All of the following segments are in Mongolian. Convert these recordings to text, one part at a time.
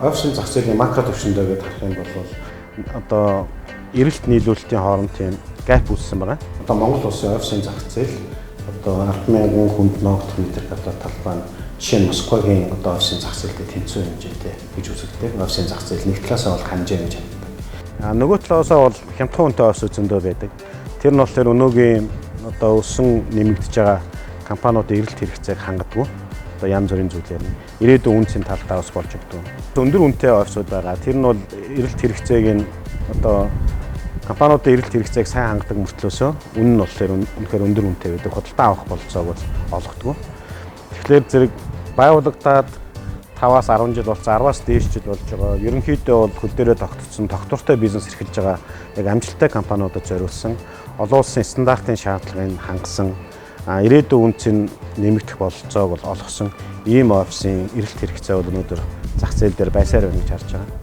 офисын зах зээлийн макро түвшиндээ гээд харах юм бол одоо эрэлт нийлүүлэлтийн хооронд тийм гэп үүссэн байна. Одоо Монгол улсын офисын зах зээл одоо 10,000 хүнд ногдох метр квадрат талбай нь жишээ нь Москвагийн одоо офисын зах зээлтэй тэнцвэр хэмжээтэй гэж үзэгддэг. Офисын зах зээл нэг талаасаа бол хэмжээ гэж ханддаг. Нөгөө талаасаа бол хямдхан хүнтэй офис зөндөө байдаг. Тэр нь болохоор өнөөгийн одоо өссөн нэмэгдэж байгаа компаниудын эрэлт хэрэгцээг хангадаггүй. Одоо янз бүрийн зүйлээр нь ирээдүйн үнцийн талдаа бас болж өгдөг. Өндөр үнэтэй офисууд байгаа. Тэр нь бол эрэлт хэрэгцээг нь одоо компаниудын эрэлт хэрэгцээг сайн хангадаг мөртлөөсөө үнэ нь болохоор үнэхээр өндөр үнэтэй байдаг. Худалдан авах болцоог бол олгодог. Тэгэхээр зэрэг байгуулагдаад 5-аас 10 жил болсон, 10-аас дээш жил болж байгаа. Ерөнхийдөө бол хөл дээрээ тогтцсон, тогтвортой бизнес эрхэлж байгаа яг амжилттай компаниудад зориулсан, олон улсын стандартын шаардлагыг хангасан, ирээдүйн үнцийн нэмэгдэх бололцоог бол олгосон ийм офисын эрэлт хэрэгцээ бол өнөөдөр зах зээл дээр байсаар байна гэж харж байгаа.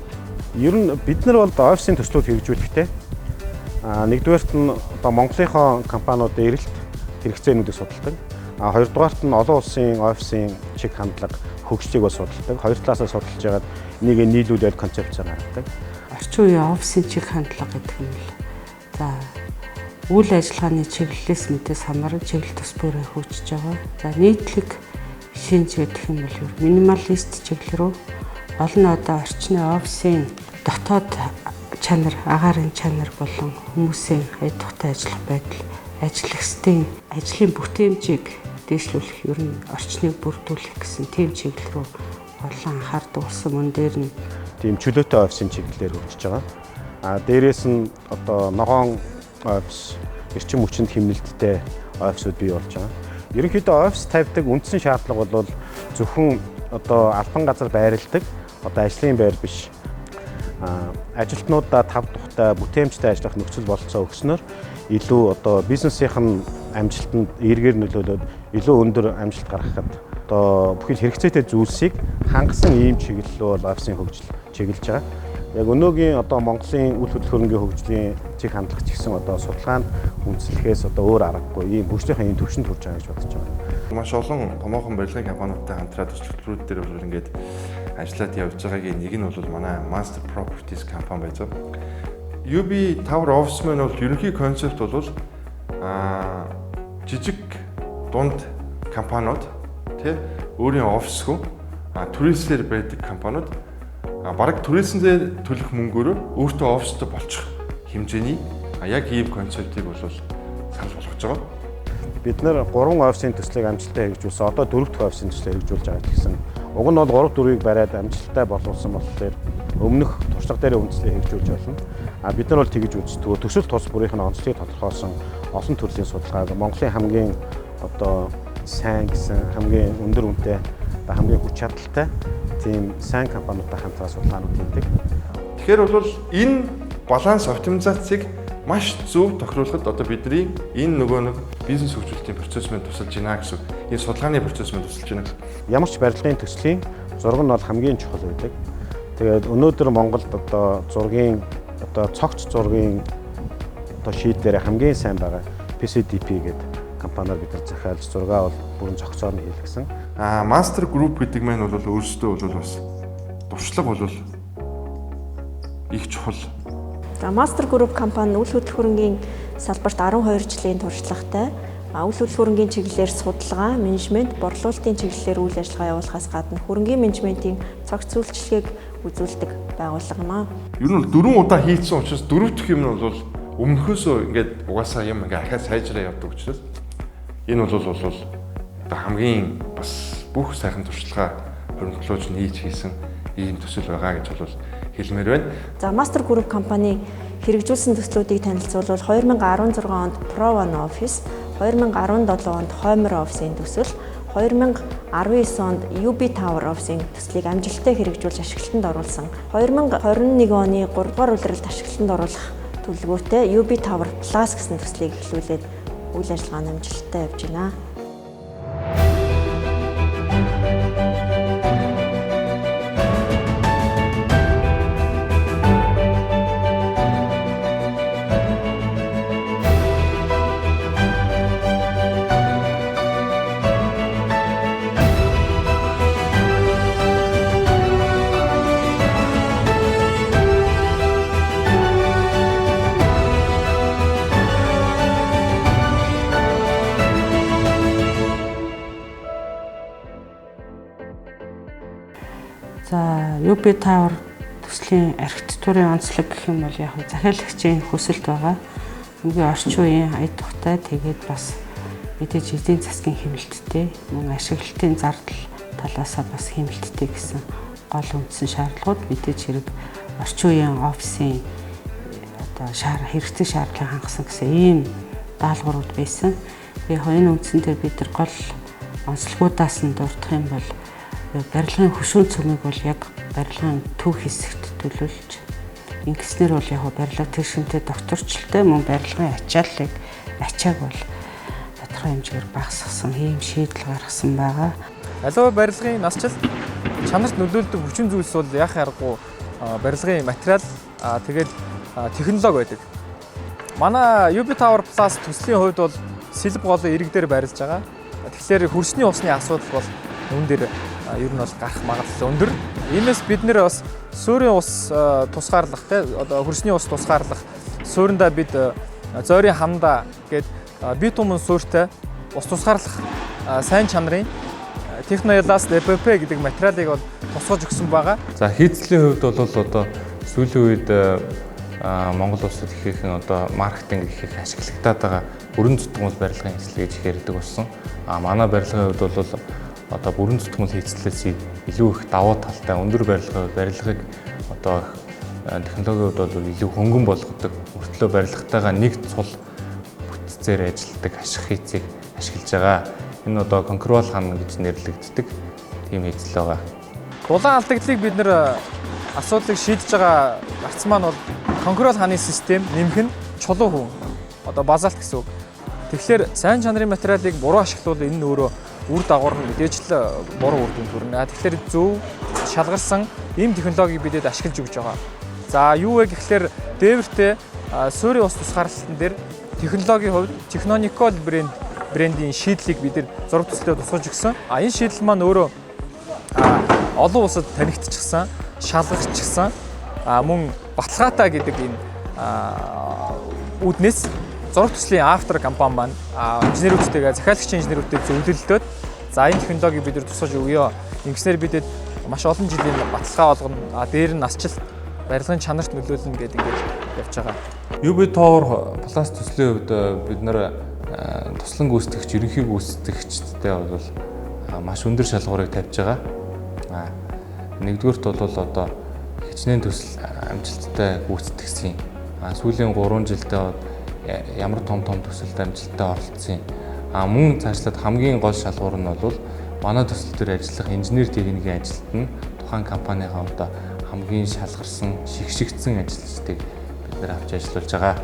Ер нь бид нар бол офисын төслүүд хэрэгжүүлэхдээ нэгдүгээрт нь одоо Монголынхоо компаниудын эрэлт хэрэгцээнүүдийг судалдаг. Хоёрдугаарт нь олон улсын офисын чиг хандлага хөгжлийг бас судалдаг. Хоёр талаасаа судалж яагаад энийг нийлүүлээд концепц гаргадаг. Орчин үеийн офисын чиг хандлага гэдэг юм л. За үйл ажиллагааны чиглэлээс мэдээс хамааран чиглэл тус бүрээ хөгжиж байгаа. За нийтлэг шинж гэдэг юм бол минималист чиглэл рүү олон одоо орчны офисын дотоод чанар, агаарын чанар болон хүмүүсийн хайдвартай ажиллах байдал, ажиллагчдын ажлын бүтээмжийг дээшлүүлэх, ер нь орчныг бүрдүүлэх гэсэн тийм чиглэл рүү олон анхаардаг болсон. Мөн дээр нь тийм чөлөөтэй офисын чиглэлээр хөгжиж байгаа. Дээрээс нь одоо ногоон офис, эрчим хүчинд хэмнэлттэй офисууд бий болж байгаа. Ерөнхийдөө офис тавьдаг үндсэн шаардлага бол зөвхөн одоо албан газар байрладаг одоо ажлын байр биш. Ажилтнуудаа тав тухтай бүтээмжтэй ажиллах нөхцөл бололцоо өгснөөр илүү одоо бизнесийн амжилтанд эргээр нөлөөлөд илүү өндөр амжилт гаргахад одоо бүхэл хэрэгцээтэй зүйлсийг хангасан ийм чиглэл бол офисын хөгжил чиглэж байгаа. Яг өнөөгийн одоо Монголын үйл хөдлөлгөөрөнгийн хөгжлийн чиг хандлага ч гэсэн одоо судалгаанд үндэслэхээс одоо өөр аргагүй ийм хөгжлийн ийм төвшөнд хүрч байгаа гэж бодож байгаа. Маш олон томоохон барилгын компаниудтай хамтраад төсөлтөрүүд дээр бол ингээд ажиллаад явж байгаагийн нэг нь бол манай Master Properties компани байж байгаа. UB Tower Office-мен бол ерөнхий концепт бол жижиг дунд компаниуд тий өөрийн офисгүй туристээр байдаг компаниуд бараг туристээр төлөх мөнгөөр өөртөө офистой болчих хэмжээний яг ийм концептыг бол санал болгож байгаа. Бид нэр 3 офисын төслийг амжилттай хэрэгжүүлсэн. Одоо 4 дахь офисын төслийг хэрэгжүүлж байгаа гэсэн. Уг нь бол 3-4-ийг бариад амжилттай боловсон болохоор өмнөх туршлага дээр үндэслэл хэрэгжүүлж болно. Бид нар бол тэгж үздэг. Төсөл тус бүрийнх нь онцлогийг тодорхойлсон олон төрлийн судалгааг Монголын хамгийн одоо сайн гэсэн хамгийн өндөр үнэтэй хамгийн хүч чадалтай тийм сайн компаниудтай хамтран судалгаанууд хийдэг. Тэгэхээр бол энэ баланс оптимизацийг маш зөв тохируулахад одоо бидний энэ нөгөө нэг бизнес хөгжүүлэлтийн процесс мэнд тусалж байна гэсэн. Энэ судалгааны процесс мэнд тусалж байна гэсэн. Ямар ч барилгын төслийн зураг нь бол хамгийн чухал байдаг. Тэгээд өнөөдөр Монголд одоо зургийн одоо цогц зургийн одоо шийдээр хамгийн сайн байгаа PCDP гэдэг компаниар бид нар захиалж зургаа бол бүрэн цогцоор нь хийлгэсэн. Master Group гэдэг маань бол өөрсдөө бол бас туршлага бол их чухал. За Master Group компани үйл хөдлөлгөөрөнгийн салбарт 12 жилийн туршлагатай. Үйл хөдлөлгөөрөнгийн чиглэлээр судалгаа, менежмент, борлуулалтын чиглэлээр үйл ажиллагаа явуулахаас гадна хөрөнгийн менежментийн цогц үйлчлэгийг үзүүлдэг байгууллага юм аа. Ер нь 4 удаа хийцэн учраас 4 дахь юм нь бол өмнөхөөсөө ингээд угаасаа юм ингээ ахаа сайжраа явдаг учраас энэ бол одоо хамгийн бас бүх сайхан туршлага хөрөнгөлөөж нийлж хийсэн ийм төсөл байгаа гэж бол хэлмээр байна. За Master Group компани хэрэгжүүлсэн төслүүдийг танилцуулбал 2016 онд Pro One Office, 2017 онд Homer Office-ийн төсөл, 2019 онд UB Tower Office-ийн төслийг амжилттай хэрэгжүүлж ашиглалтанд оруулсан. 2021 оны 3 дугаар улиралд ашиглалтанд оруулах төлөвлөгөөтэй UB Tower Plus гэсэн төслийг эхлүүлээд үйл ажиллагаа амжилттай явж байна. За UB Tower төслийн архитектурын онцлог гэх юм бол яг захиалагчийн хүсэлт байгаа. Хамгийн орчин үеийн ая тухтай тэгээд бас мэдээж эдийн засгийн хэмнэлттэй, мөн ашиглалтын зардал талаасаа бас хэмнэлттэй гэсэн гол үндсэн шаардлагууд мэдээж хэрэг орчин үеийн офисын одоо хэрэгцээ шаардлагыг хангасан гэсэн ийм даалгаврууд байсан. Яг энэ үндсэн дээр бид нар гол онцлогуудаас нь дурдах юм бол барилгын хөшүүн цөмийг бол яг барилгын төв хэсэгт төлөвлөж ингэснээр бол яг барилга тэгшинтэй докторчлалтай мөн барилгын ачааг бол тодорхой хэмжээгээр багасгасан ийм шийдэл гаргасан байгаа. Аливаа барилгын насжилт чанарт нөлөөлдөг хүчин зүйлс бол яах аргагүй барилгын материал тэгээд технологи байдаг. Манай UB Tower Plus төслийн хувьд бол сэлб голын ирэг дээр барилж байгаа. Тэгэхээр хөрсний усны асуудал бол үүн дээр ер нь бол гарах магадлал өндөр. Иймээс бид нэр бас суурийн ус тусгаарлах одоо хөрсний ус тусгаарлах суурьндаа бид зойрын хамдаа гээд битумын суурьтай ус тусгаарлах сайн чанарын Техноэласт ЭПП гэдэг материалыг бол тусгаж өгсөн байгаа. За хийцлийн хувьд бол одоо сүүлийн үед Монгол улсад ихээхэн одоо маркетинг их ашиглагтаад байгаа бүрэн зүтгэмэл барилгын хэсэл гэж ярьдаг болсон. Манай барилгын хувьд бол одоо бүрэн зүтгэмэл хийцлээс илүү их давуу талтай өндөр барилгыг одоо технологийн хувьд бол илүү хөнгөн болгодог. Мөртлөө барилгатайгаа нэг цул бүтцээр ажилладаг ашиг хийцийг ашиглаж байгаа. Энэ одоо конкрол хан гэж нэрлэгддэг тийм хийцэл байгаа. Улаан алдагдлыг бид нэр асуудлыг шийдэж байгаа гарц маань бол конкрол ханы систем нэмэх нь чулуу хүн одоо базальт гэсэн үг. Тэгэхээр сайн чанарын материалыг буруу ашиглавал энэ нь өөрөө үр дагавар нь мэдээж л буруу үр дүнд хүрнэ. Тэгэхээр зөв шалгарсан ийм технологиг бидэд ашиглаж өгч байгаа. За юу вэ гэхээр дээвэртэй суурийн ус тусгаарлалтан дээр технологийн хувьд Technonicol брендийн шийдлийг бид нэр зураг төслөөр тусгаж өгсөн. Энэ шийдэл маань өөрөө олон улсад танигдчихсан, шалгагдчихсан. Мөн Баталгаатай гэдэг энэ үүднээс зураг төслийн автор компани маань инженерүүдтэйгээ захиалагчийн инженерүүдтэй зөвлөлдөөд за энэ технологиг бид нэр тусгаж өгье. Ингэснээр бидэд маш олон жилийн баталгаа олгоно. Дээр нь насжилт барилгын чанарт нөлөөлнө гэдэг ингэж явж байгаа. UB Tower Plus төслийн хувьд бид нар туслан гүйцэтгэгч, ерөнхий гүйцэтгэгчтэй бол маш өндөр шалгуурыг тавьж байгаа. Нэгдүгürt бол одоо хичнээн төсөл амжилттай гүйцэтгсэн. Сүүлийн 3 жилдээ ямар том төсөлд амжилттай оролцсон. Мөн цаашлаад хамгийн гол шалгуур нь бол манай төсөл дээр ажиллах инженер техникийн ажилт нь тухайн компанийхаа одоо хамгийн шалгарсан, шигшигдсэн ажилчдыг бид нэр авч ажиллуулж байгаа.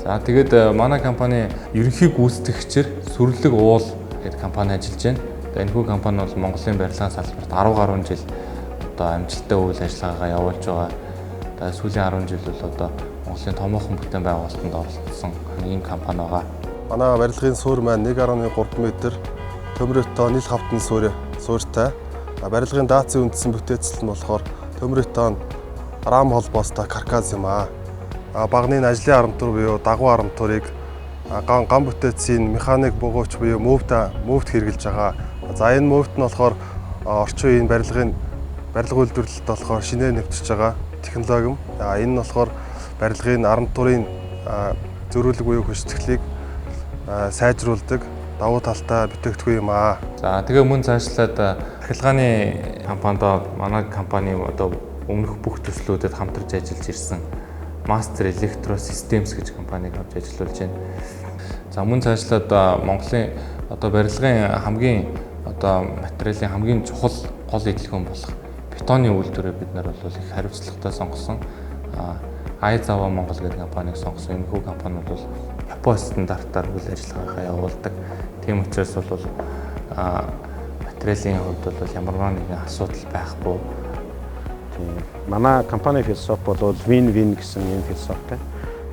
За тэгээд манай компани ерөнхий гүйцэтгэгчээр Сүрлэг уул гэдэг компани ажиллаж байна. Энэхүү компани бол Монголын барилгын салбарт 10 гаруй жил одоо амжилттай үйл ажиллагаагаа явуулж байгаа. Тэгээд сүүлийн 10 жил бол одоо Монголын томоохон бүтээн байгуулалтанд оролцсон ийм компани байгаа. Манай барилгын суур маань 1.3 м, төмрөтөө нийл хавтан суурьтай. Барилгын даацын үндсэн бүтээцэл нь болохоор төмрөтөө рам холбоостой каркас юм аа. Багны ажлын арматур буюу дагуу арматурыг ган бүтээцийн механик богооч буюу мөвд хэрэгжилж байгаа. За энэ мөвд нь болохоор орчин үеийн барилга үйлдвэрлэлд болохоор шинээр нэвтэрч байгаа технологи юм. Энэ нь болохоор барилгын арматурын зөрүүлэг буюу хүчтэглийг сайжруулдаг давуу талтай бүтээгдэхүүн юм аа. За тэгээ мөн цаашлаад архилгааны компанидоо манай компани одоо өмнөх бүх төслүүдэд хамтарч ажиллаж ирсэн Master Electro Systems гэж компаниг авч ажиллуулж байна. За мөн цаашлаад Монголын одоо барилгын хамгийн одоо материалын хамгийн чухал гол идэлгэн болох бетоны үйлдвэрээ бид нар бол их хариуцлагатай сонгосон. Айзава Монгол гэдэг компаниг сонгосон. Энэ хүү компани бол Японы стандартаар үйл ажиллагаагаа явуулдаг. Тийм учраас бол материалын хувьд бол ямар нэгэн асуудал байхгүй. Манай компани философи бол win-win гэсэн юм философитой.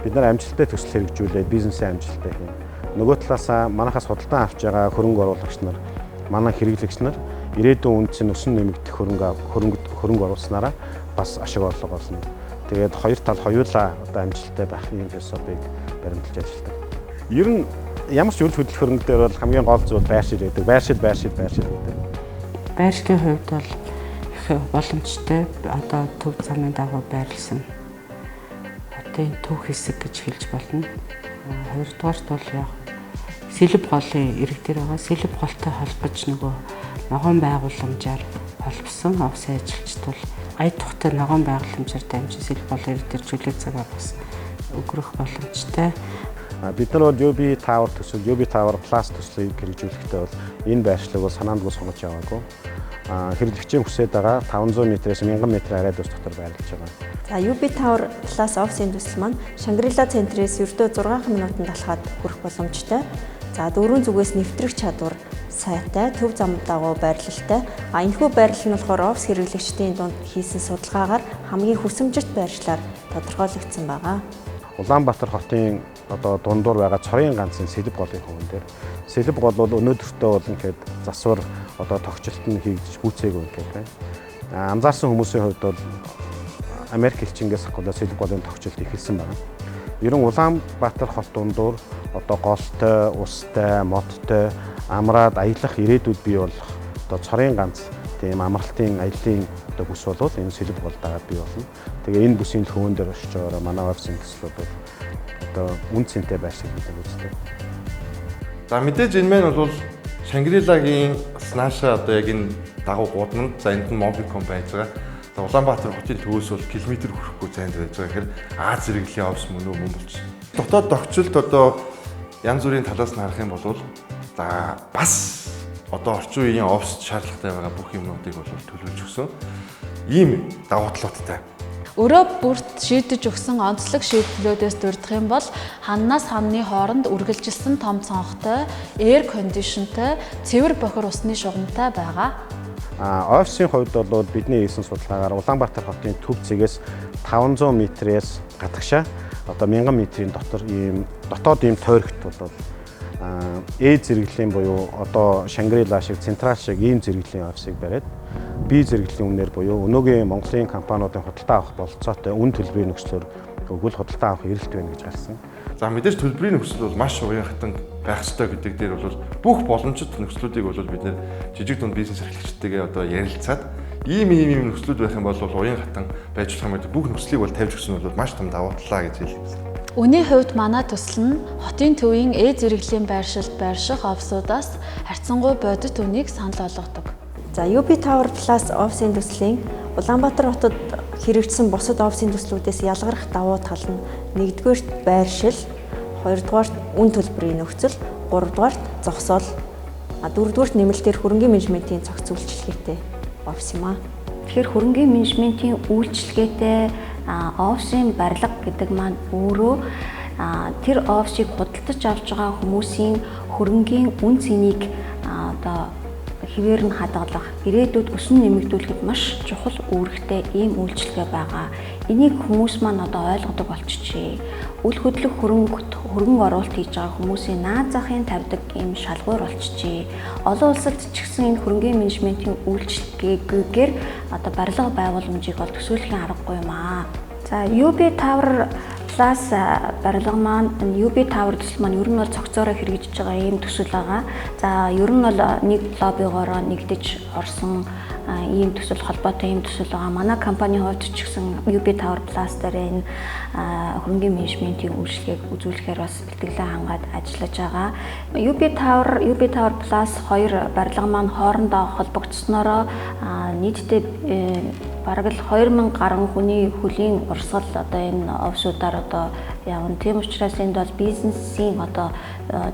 Бид нар амжилттай төсөл хэрэгжүүлээд бизнесийн амжилттай хийн. Нөгөө талаас манайхаас худалдан авч байгаа хөрөнгө оруулагч нар, манай хэрэглэгч нар ирээдүйн үндсийн өсөн нэмэгдэх хөрөнгө оруулснараа бас ашиг орлого олно. Тэгээд хоёр тал хоёулаа одоо амжилттай байх юм философиг баримталж ажилладаг. Ер нь ямар ч үйл хөдлөх хөрөнгө дээр бол хамгийн гол зүйл байршил гэдэг. Байршил гэдэг. Байршлын хувьд бол их боломжтой одоо төв замын дагуу байрласан одоо энэ төв хэсэг гэж хэлж болно. Хоёрдугаарт бол яг сэлб голын ирэг дээр байгаа сэлб голтой холбож нөгөө ногоон байгууламжаар холбосон офис ажилчид бол ая тухтай ногоон байгууламжаар дамжин сэлб голын ирэг дээр жүлэг цаг бас өгөх боломжтой. Бид нар бол UB Tower төсөл, UB Tower Plus төслийг хэрэгжүүлэхдээ бол энэ байршлыг бол санаандгүй сонгож яваагүй. Хэрэглэгчийн хүсээд байгаа 500 м-ээс 1000 м арайд ус дотор байрлаж байгаа. За UB Tower Plus офисын төсөл маань Шангрила центрээс ердөө 6 минутанд алхаад хүрэх боломжтой. За дөрвөн зүгээс нэвтрэх чадвар сайтай, төв зам дагуу байрлалтай. Энэхүү байрлал нь болохоор офис хэрэглэгчдийн дунд хийсэн судалгаагаар хамгийн хүсэмжит байршлаар тодорхойлогдсон байгаа. Улаанбаатар хотын одоо дундуур байгаа цорын ганцын сэлб голын хувин дээр сэлб гол бол өнөөдөртөө бол ингээд засвар одоо тогтчлолт нь хийгдэж гүйцээгүй ингээд байна. Анзаарсан хүмүүсийн хувьд бол Америк элчингээс ахгүйд сэлб голын тогтчлолт ихэлсэн байна. Ер нь Улаанбаатар хот дундуур одоо голтой, устай, модтой амраад аялах ирээдүйд бий болох одоо цорын ганц тийм амралтын аяллаа одоо бүс бол энэ сэлб гол дагаад бий болно. Тэгээ энэ бүсийн хөвөн дээр очиж байгаа манай офисын төслүүд бол одоо үн цэнтэй байршиг гэдэг үздэг. За мэдээж энэ маань бол Шангрилагийн нааша одоо яг энэ дагуу гудамд за энд нь Mobicom байж байгаа. За Улаанбаатар хотын төвөөс бол километр хүрэхгүй зайд байж байгаа гэхээр Аз зэрэглэлийн офис мөн болчихсон. Дотоод тогтчлолт одоо янз бүрийн талаас нь харах юм бол за бас одоо орчин үеийн офис шаардлагатай байгаа бүх юмнуудыг бол төлөвлөж өгсөн. Ийм давуу талуудтай. Өөрөө бүрт шийдэж өгсөн онцлог шийдлүүдээс дурдах юм бол ханаас хамны хооронд үргэлжилсэн том цонхтой, air conditionтэй, цэвэр бохир усны шугамтай байгаа. Офисын хувьд бол бидний хийсэн судалгаагаар Улаанбаатар хотын төв цэгээс 500 м-ээс гадагшаа одоо 1000 м-ийн дотор ийм дотоод ийм тойрогт бол зэрэглэлийн буюу одоо Шангрила шиг централ шиг ийм зэрэглэлийн офисыг бариад B зэрэглэлийн үнээр буюу өнөөгийн Монголын компаниудын худалдаа авах бололцоотой үн төлбөрийн нөхцлөөр өгвөл худалдаа авах эрэлт байна гэж гарсан. За мэдээж төлбөрийн нөхцөл бол маш уян хатан байх ёстой гэдэг дээр бол бүх боломжит нөхцлүүдийг бол бид нэр жижиг дунд бизнес эрхлэгчтэйгээ одоо ярилцаад ийм нөхцлүүд байх юм бол уян хатан байж болох юм гэдэг бүх нөхцөлийг бол тавьж өгсөн бол маш том давуу талаа гэж хэлээ. Үүний хувьд манай төсөл нь хотын төвийн зэрэглэлийн байршилд байрших офисуудаас харьцангуй бодит үнийг санал болгодог. За UB Tower Plus офисын төслийн Улаанбаатар хотод хэрэгжсэн бусад офисын төслүүдээс ялгарх давуу тал нь нэгдүгээрт байршил, хоёрдугаарт үн төлбөрийн нөхцөл, гуравдугаарт зогсоол, дөрөвдүгээрт нэмэлтээр хөрөнгийн менежментийн цогц үйлчилгээтэй офис юм аа. Тэгэхээр хөрөнгийн менежментийн үйлчилгээтэй офисын барилга гэдэг маань өөрөө тэр офисыг худалдаж авч байгаа хүмүүсийн хөрөнгийн үн цэнийг одоо хэвээр нь хадгалах, ирээдүйд өсөн нэмэгдүүлэхэд маш чухал үүрэгтэй ийм үйлчилгээ байгаа. Энийг хүмүүс маань одоо ойлгодог болчихжээ. Үл хөдлөх хөрөнгө оруулалт хийж байгаа хүмүүсийн наад захын тавьдаг ийм шалгуур болчихжээ. Олон улсад ч гэсэн энэ хөрөнгийн менежментийн үйлчилгээгээр одоо барилга байгууламжийг бол төсөөлөхийн аргагүй юм аа. За UB Tower Plus барилга маань UB Tower төсөл маань ер нь бол цогцоороо хэрэгжиж байгаа ийм төсөл байгаа. За ер нь бол нэг лоббигоороо нэгдэж орсон ийм төсөл холбоотой ийм төсөл байгаа. Манай компани хувьд ч гэсэн UB Tower Plus дээр энэ хөрөнгийн менежментийн үйлчлэгийг үзүүлэхээр бас бэлтгэлээ хангаад ажиллаж байгаа. UB Tower Plus хоёр барилга маань хоорондоо холбогдсноороо нийтдээ бараг л 2000 гаруй хүний хөлийн урсгал одоо энэ офисуудаар одоо явна. Тийм учраас энд бол бизнесийн одоо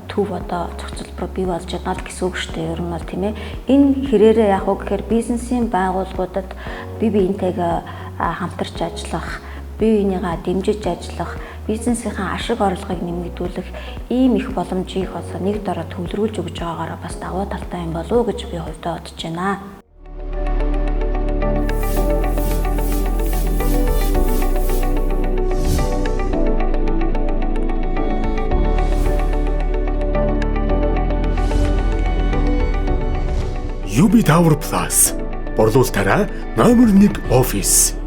төв одоо зохицолбор бий болж байна л гэсэн үг шүү дээ. Ер нь бол тийм ээ. Энэ хэрээрээ яг уу гэхээр бизнесийн байгууллагуудад бие биентэйгээ хамтарч ажиллах, бие биенийгаа дэмжиж ажиллах, бизнесийнхаа ашиг орлогыг нэмэгдүүлэх ийм их боломжийг одоо нэг дороо төвлөрүүлж өгж байгаагаараа бас давуу талтай юм болов уу гэж би хувьдаа бодож байна. UB Tower Plus борлуулалтаараа номер 1 офис.